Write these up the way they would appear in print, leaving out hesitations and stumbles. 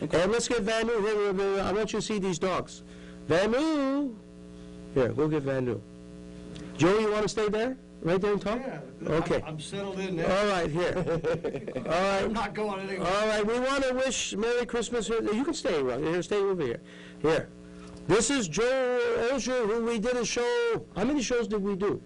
Okay. And let's get Vanu. Here, I want you to see these dogs. Vanu! Here, go get Vanu. Joe, you want to stay there? Right there and talk? Yeah. Okay. I'm settled in there. All right, here. All right. I'm not going anywhere. All right, we want to wish Merry Christmas. You can stay, here, stay over here. Here. This is Joe Osher, who we did a show. How many shows did we do?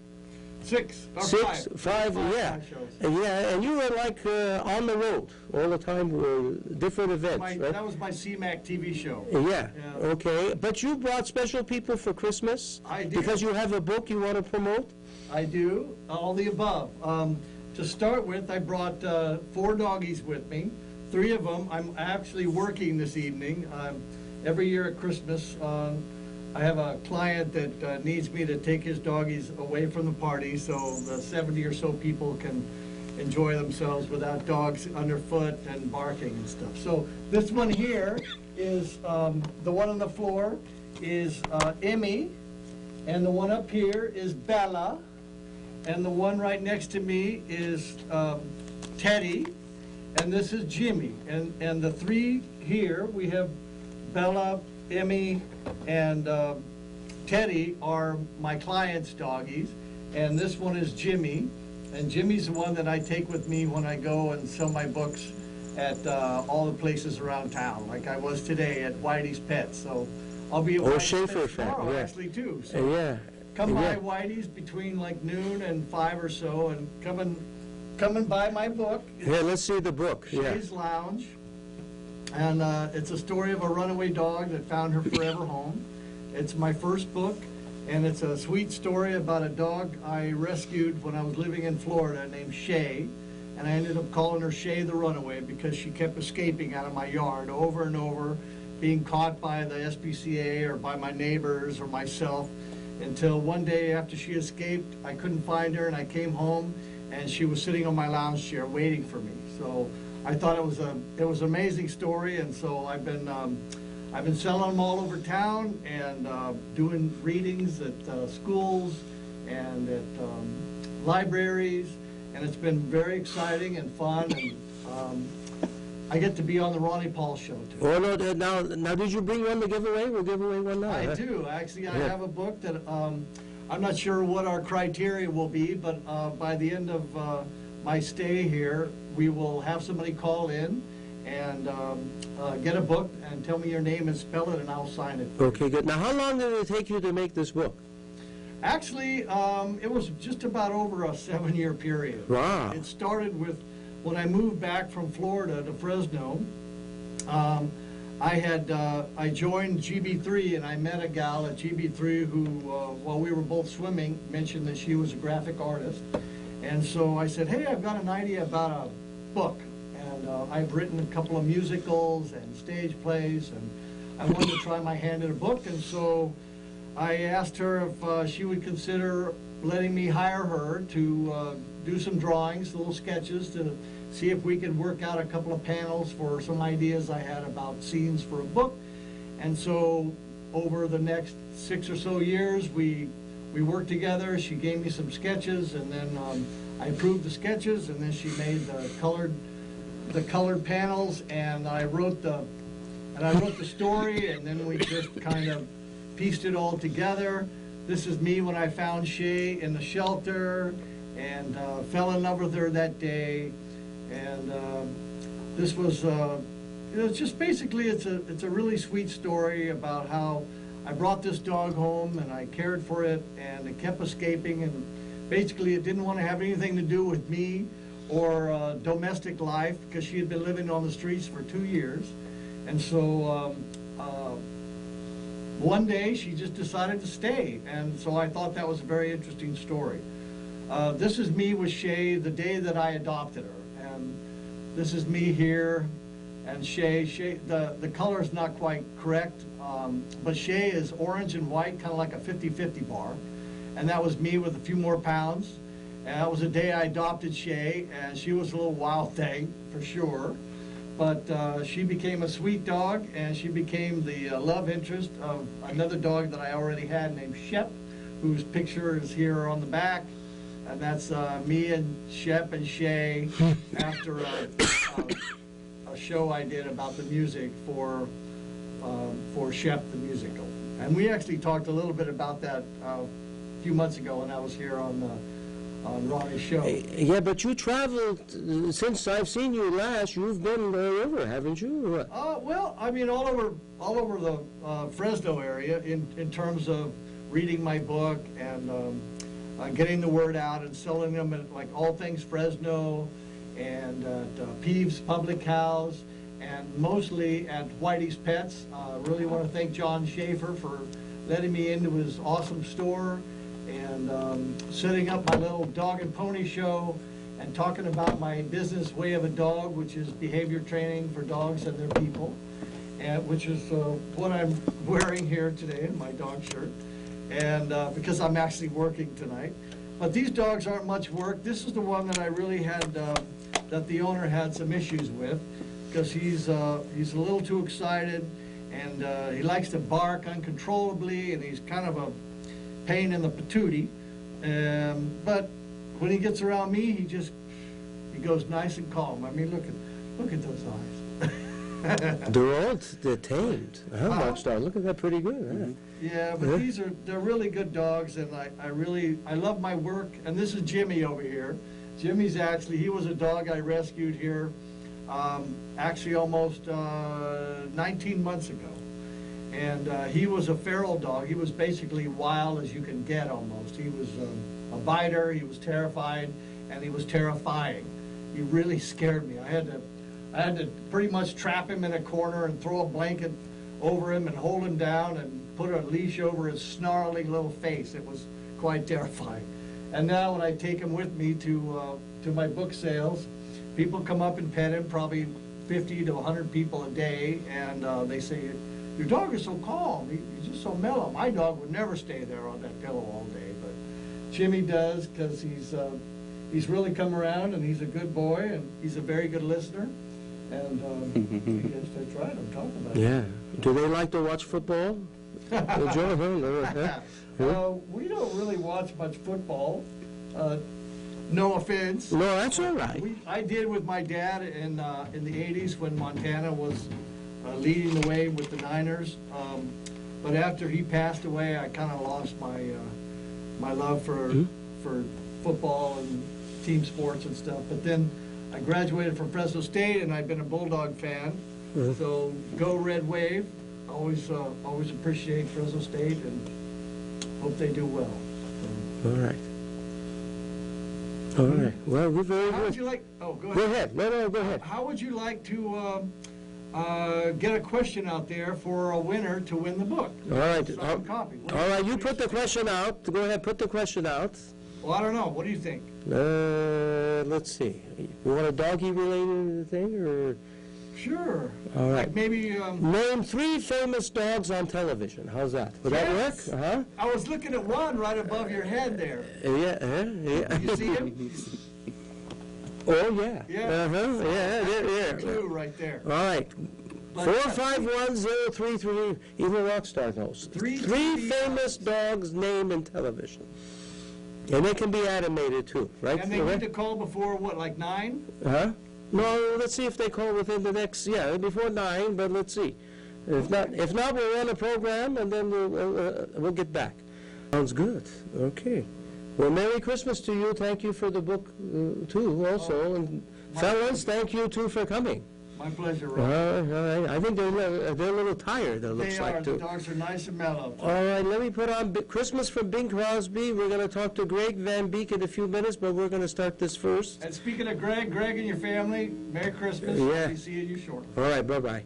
Six. Or Six, five, yeah. Five shows. Yeah, and you were like on the road all the time, different events, right? That was my CMAC TV show. Yeah, okay. But you brought special people for Christmas? I did. Because you have a book you want to promote? I do, all the above. To start with, I brought 4 doggies with me. 3 of them, I'm actually working this evening. Every year at Christmas, I have a client that needs me to take his doggies away from the party so the 70 or so people can enjoy themselves without dogs underfoot and barking and stuff. So this one here is, the one on the floor is Emmy, and the one up here is Bella, and the one right next to me is Teddy, and this is Jimmy. And the 3 here, we have Bella, Emmy, and Teddy are my client's doggies, and this one is Jimmy, and Jimmy's the one that I take with me when I go and sell my books at all the places around town, like I was today at Whitey's Pets. So I'll be at Whitey's Pets tomorrow, actually, too. So come by Whitey's between like noon and 5 or so, and come and buy my book. Here, let's see the book. Shay's Lounge. And it's a story of a runaway dog that found her forever home. It's my first book, and it's a sweet story about a dog I rescued when I was living in Florida named Shay. And I ended up calling her Shay the Runaway because she kept escaping out of my yard over and over, being caught by the SPCA or by my neighbors or myself, until one day after she escaped, I couldn't find her, and I came home, and she was sitting on my lounge chair waiting for me. So I thought it was an amazing story, and so I've been selling them all over town and doing readings at schools and at libraries, and it's been very exciting and fun. And I get to be on the Ronnie Paul show too. Oh no! Now, did you bring one to give away? We'll give away one now. I do actually. I have a book that I'm not sure what our criteria will be, but by the end of my stay here, we will have somebody call in and get a book and tell me your name and spell it, and I'll sign it. Okay, good. Now, how long did it take you to make this book? Actually, it was just about over a 7-year period. Wow. It started with when I moved back from Florida to Fresno. I joined GB3, and I met a gal at GB3 who, while we were both swimming, mentioned that she was a graphic artist. And so I said, hey, I've got an idea about a book. And I've written a couple of musicals and stage plays, and I wanted to try my hand at a book. And so I asked her if she would consider letting me hire her to do some drawings, little sketches, to see if we could work out a couple of panels for some ideas I had about scenes for a book. And so over the next 6 or so years, we worked together. She gave me some sketches, and then I approved the sketches, and then she made the colored panels, and I wrote the story, and then we just kind of pieced it all together. This is me when I found Shay in the shelter and fell in love with her that day. And this was, just basically, it's a really sweet story about how I brought this dog home and I cared for it, and it kept escaping, and basically it didn't want to have anything to do with me or domestic life, because she had been living on the streets for 2 years. And so one day she just decided to stay, and so I thought that was a very interesting story. This is me with Shay the day that I adopted her, and this is me here and Shay. The color is not quite correct, but Shay is orange and white, kind of like a 50-50 bar, and that was me with a few more pounds. And that was the day I adopted Shay, and she was a little wild thing, for sure. But she became a sweet dog, and she became the love interest of another dog that I already had named Shep, whose picture is here on the back. And that's me and Shep and Shay after a show I did about the music for Shep the Musical. And we actually talked a little bit about that a few months ago when I was here on Ronnie's show. Yeah, but you traveled, since I've seen you last, you've been all over, haven't you? Or what? Well, I mean, all over the Fresno area in terms of reading my book and getting the word out and selling them at like All Things Fresno and at Peeves Public House and mostly at Whitey's Pets. I really want to thank John Schaefer for letting me into his awesome store and setting up my little dog and pony show and talking about my business Way of a Dog, which is behavior training for dogs and their people, and which is what I'm wearing here today in my dog shirt, and because I'm actually working tonight. But these dogs aren't much work. This is the one that I really had, that the owner had some issues with, because he's a little too excited, and he likes to bark uncontrollably, and he's kind of a pain in the patootie. But when he gets around me, he goes nice and calm. I mean, look at those eyes. They're tamed. How much, dog? Look at that, pretty good. Huh? Yeah, but they're really good dogs, and I love my work. And this is Jimmy over here. Jimmy's he was a dog I rescued here, actually almost 19 months ago. And he was a feral dog. He was basically wild as you can get almost. He was a biter, he was terrified, and he was terrifying. He really scared me. I had to pretty much trap him in a corner and throw a blanket over him and hold him down and put a leash over his snarling little face. It was quite terrifying. And now when I take him with me to my book sales, people come up and pet him, probably 50 to 100 people a day, and they say, "Your dog is so calm, he's just so mellow." My dog would never stay there on that pillow all day, but Jimmy does, because he's really come around, and he's a good boy, and he's a very good listener. And I guess that's right, I'm talking about it. Yeah. Do they like to watch football? We don't really watch much football. No offense. No, that's all right. I did with my dad in the 80s when Montana was leading the way with the Niners. But after he passed away, I kind of lost my love for football and team sports and stuff. But then I graduated from Fresno State, and I've been a Bulldog fan. So go Red Wave. Always appreciate Fresno State and hope they do well. All right. All right. Well, we're very How would good. you like? Oh, go ahead. Go ahead. No, go ahead. How would you like to get a question out there for a winner to win the book? All right. Signed copy. All right. You put the question out. Go ahead. Put the question out. Well, I don't know. What do you think? Let's see. You want a doggy related thing or? Sure. All right. Like maybe. Name 3 famous dogs on television. How's that? Would that Yes. work? Uh-huh. I was looking at one right above your head there. Yeah. You see him? Oh, yeah. Yeah. Uh-huh. Yeah. Clue right there. All right. But- 451-033. Even Rockstar knows. Three famous dogs named in television. And they can be animated too, right? And they need to call before what, like 9? Huh? No, let's see if they call within the next, before 9, but let's see. If not, we'll run a program and then we'll get back. Sounds good. Okay. Well, Merry Christmas to you. Thank you for the book too, also. And fellas, thank you too for coming. My pleasure, All Ron. right. I think they're a little tired, it looks They like, are. too. The dogs are nice and mellow. All right, let me put on Christmas from Bing Crosby. We're going to talk to Greg Van Beek in a few minutes, but we're going to start this first. And speaking of Greg and your family, Merry Christmas. Yeah. I'll be seeing you shortly. All right, bye-bye.